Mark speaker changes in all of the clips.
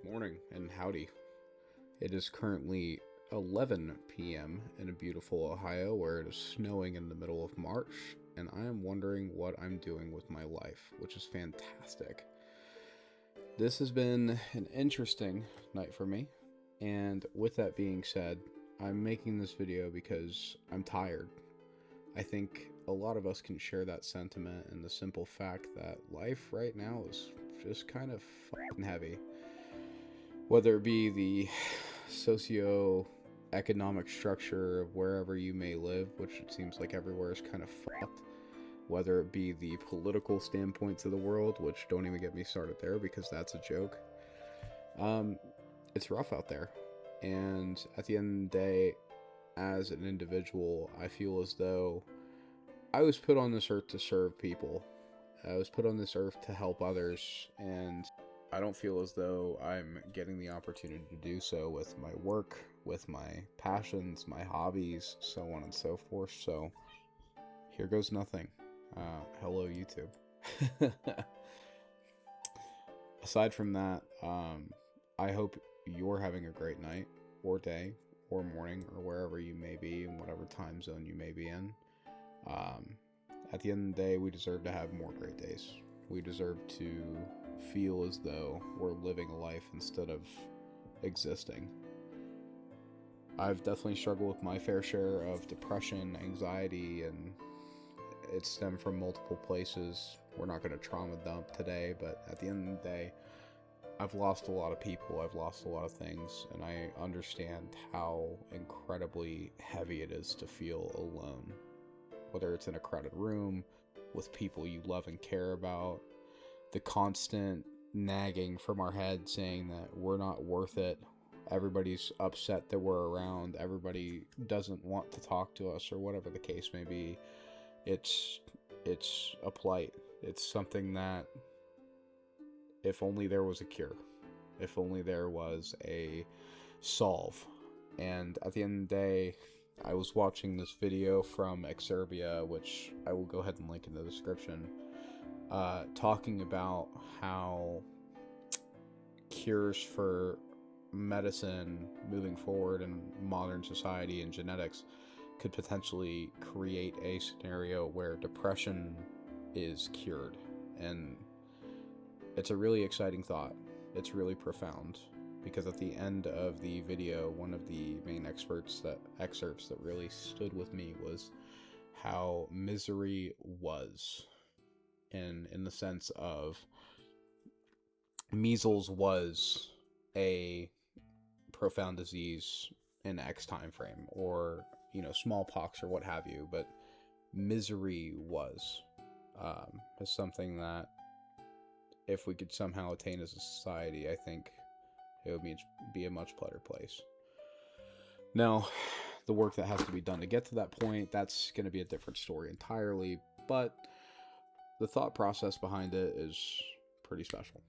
Speaker 1: Good morning and howdy. It is currently 11 p.m. in a beautiful Ohio where it is snowing in the middle of March, and I am wondering what I'm doing with my life, which is fantastic. This has been an interesting night for me, and with that being said, I'm making this video because I'm tired. I think a lot of us can share that sentiment and the simple fact that life right now is just kind of fucking heavy. Whether it be the socio-economic structure of wherever you may live, which it seems like everywhere is kind of fucked, whether it be the political standpoints of the world, which don't even get me started there because that's a joke. Um, it's rough out there. And at the end of the day, as an individual, I feel as though I was put on this earth to serve people. I was put on this earth to help others, and I don't feel as though I'm getting the opportunity to do so with my work, with my passions, my hobbies, so on and so forth. So here goes nothing. Hello, YouTube. Aside from that, I hope you're having a great night or day or morning or wherever you may be in whatever time zone you may be in. At the end of the day, we deserve to have more great days. We deserve to feel as though we're living a life instead of existing. I've definitely struggled with my fair share of depression, anxiety, and it stemmed from multiple places. We're not going to trauma dump today, but at the end of the day, I've lost a lot of people, I've lost a lot of things, and I understand how incredibly heavy it is to feel alone. Whether it's in a crowded room, with people you love and care about, the constant nagging from our head saying that we're not worth it, everybody's upset that we're around, everybody doesn't want to talk to us, or whatever the case may be. It's a plight. It's something that if only there was a cure, if only there was a solve. And at the end of the day, I was watching this video from Exerbia, which I will go ahead and link in the description, talking about how cures for medicine moving forward in modern society and genetics could potentially create a scenario where depression is cured. And it's a really exciting thought. It's really profound. Because at the end of the video, one of the main excerpts that really stood with me was how misery was, in the sense of measles was a profound disease in X time frame, or smallpox or what have you, but misery is something that if we could somehow attain as a society, I think it would be a much better place. Now, the work that has to be done to get to that point, that's going to be a different story entirely, but the thought process behind it is pretty special.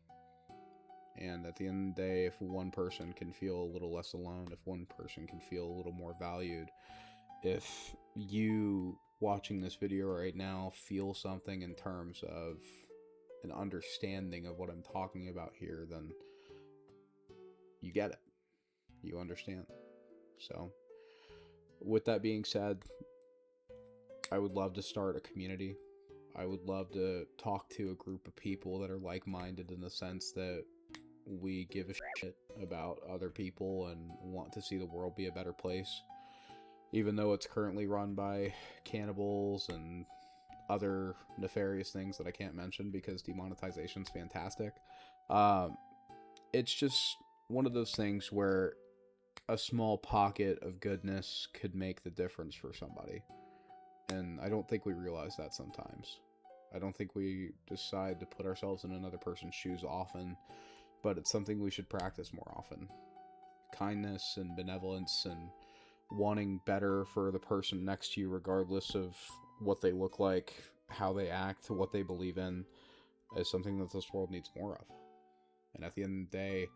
Speaker 1: And at the end of the day, if one person can feel a little less alone, if one person can feel a little more valued, if you watching this video right now feel something in terms of an understanding of what I'm talking about here, then you get it. You understand. So, with that being said, I would love to start a community. I would love to talk to a group of people that are like-minded in the sense that we give a shit about other people and want to see the world be a better place. Even though it's currently run by cannibals and other nefarious things that I can't mention because demonetization's fantastic. It's just one of those things where a small pocket of goodness could make the difference for somebody. And I don't think we realize that sometimes. I don't think we decide to put ourselves in another person's shoes often, but it's something we should practice more often. Kindness and benevolence and wanting better for the person next to you, regardless of what they look like, how they act, what they believe in, is something that this world needs more of. And at the end of the day,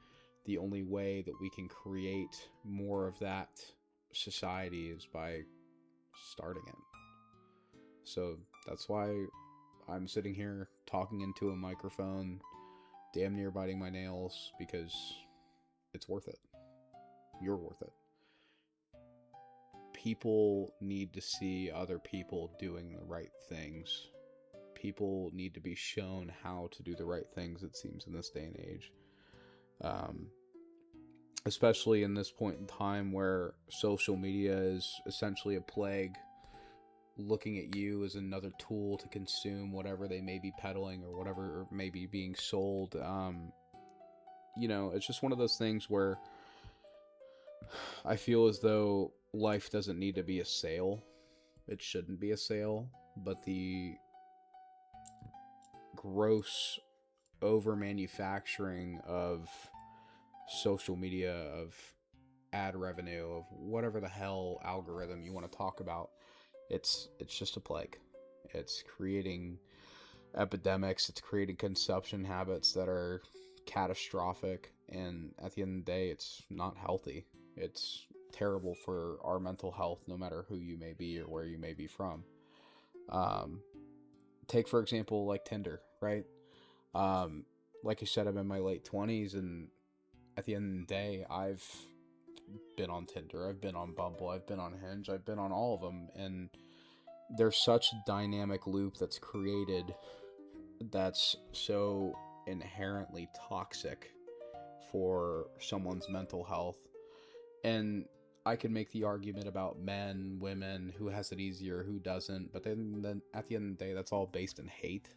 Speaker 1: the only way that we can create more of that society is by starting it. So that's why I'm sitting here talking into a microphone, damn near biting my nails, because it's worth it. You're worth it. People need to see other people doing the right things. People need to be shown how to do the right things, it seems, in this day and age. Especially in this point in time where social media is essentially a plague, looking at you as another tool to consume whatever they may be peddling or whatever may be being sold. It's just one of those things where I feel as though life doesn't need to be a sale. It shouldn't be a sale, but the gross over manufacturing of social media, of ad revenue, of whatever the hell algorithm you want to talk about, it's just a plague. It's creating epidemics, it's creating consumption habits that are catastrophic, and at the end of the day, it's not healthy. It's terrible for our mental health, no matter who you may be or where you may be from. Take, for example, like Tinder, right? Like you said, I'm in my late 20s, and at the end of the day, I've been on Tinder, I've been on Bumble, I've been on Hinge, I've been on all of them, and there's such a dynamic loop that's created that's so inherently toxic for someone's mental health. And I can make the argument about men, women, who has it easier, who doesn't, but then at the end of the day, that's all based in hate.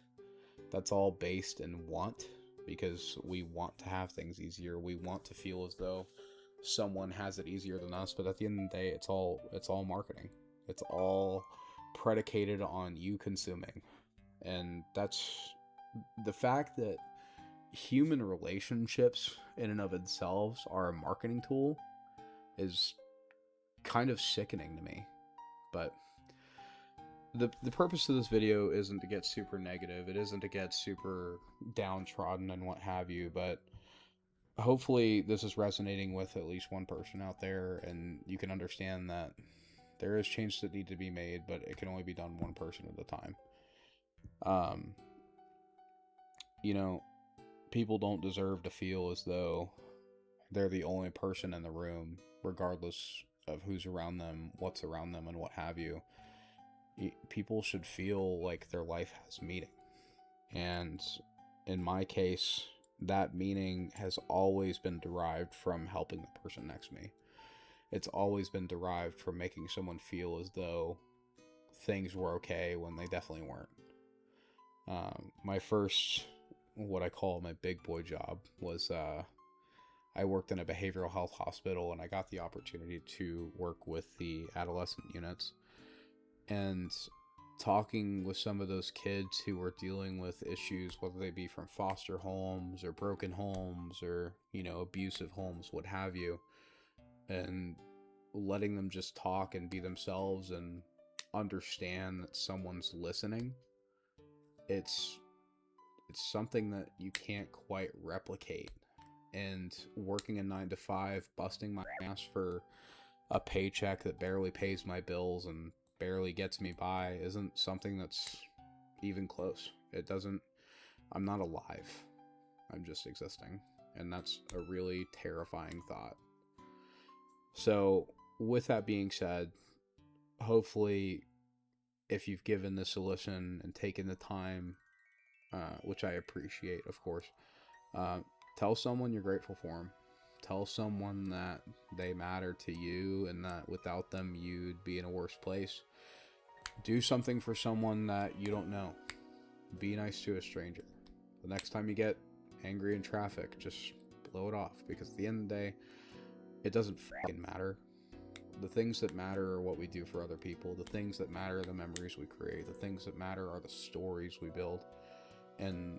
Speaker 1: That's all based in want, because we want to have things easier. We want to feel as though someone has it easier than us, but at the end of the day, it's all marketing. It's all predicated on you consuming. And that's the fact that human relationships in and of themselves are a marketing tool is kind of sickening to me. But the purpose of this video isn't to get super negative. It isn't to get super downtrodden and what have you, but hopefully this is resonating with at least one person out there, and you can understand that there is change that need to be made, but it can only be done one person at a time. People don't deserve to feel as though they're the only person in the room, regardless of who's around them, what's around them, and what have you. People should feel like their life has meaning. And in my case, that meaning has always been derived from helping the person next to me. It's always been derived from making someone feel as though things were okay when they definitely weren't. My first, what I call my big boy job, was I worked in a behavioral health hospital, and I got the opportunity to work with the adolescent units. And talking with some of those kids who were dealing with issues, whether they be from foster homes or broken homes or, abusive homes, what have you, and letting them just talk and be themselves and understand that someone's listening, it's something that you can't quite replicate. And working a 9 to 5, busting my ass for a paycheck that barely pays my bills and barely gets me by isn't something that's even close. I'm not alive. I'm just existing. And that's a really terrifying thought. So, with that being said, hopefully, if you've given this a listen and taken the time, which I appreciate, of course, tell someone you're grateful for them. Tell someone that they matter to you and that without them you'd be in a worse place. Do something for someone that you don't know. Be nice to a stranger. The next time you get angry in traffic, just blow it off, because at the end of the day, it doesn't fucking matter. The things that matter are what we do for other people. The things that matter are the memories we create. The things that matter are the stories we build. And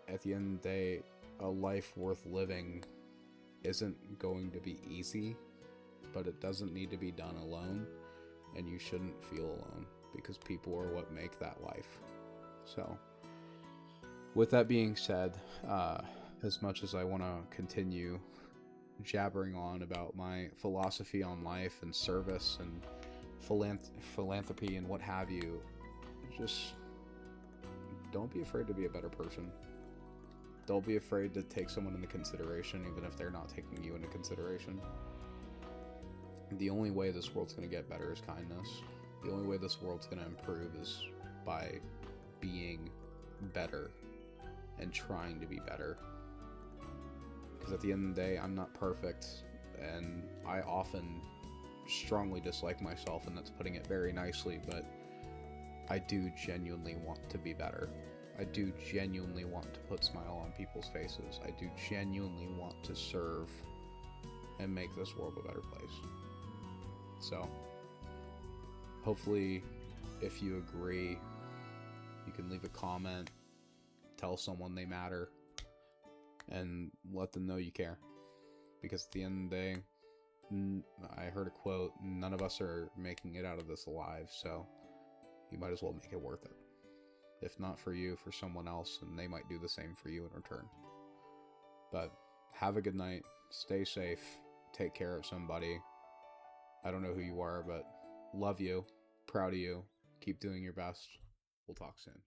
Speaker 1: at the end of the day, a life worth living isn't going to be easy, but it doesn't need to be done alone, and you shouldn't feel alone, because people are what make that life. So, with that being said, as much as I want to continue jabbering on about my philosophy on life and service and philanthropy and what have you, just don't be afraid to be a better person. Don't be afraid to take someone into consideration, even if they're not taking you into consideration. The only way this world's going to get better is kindness. The only way this world's going to improve is by being better and trying to be better. Because at the end of the day, I'm not perfect, and I often strongly dislike myself, and that's putting it very nicely, but I do genuinely want to be better. I do genuinely want to put smile on people's faces. I do genuinely want to serve and make this world a better place. So, hopefully, if you agree, you can leave a comment, tell someone they matter, and let them know you care. Because at the end of the day, I heard a quote, none of us are making it out of this alive, so you might as well make it worth it. If not for you, for someone else, and they might do the same for you in return. But have a good night, stay safe, take care of somebody. I don't know who you are, but love you, proud of you, keep doing your best. We'll talk soon.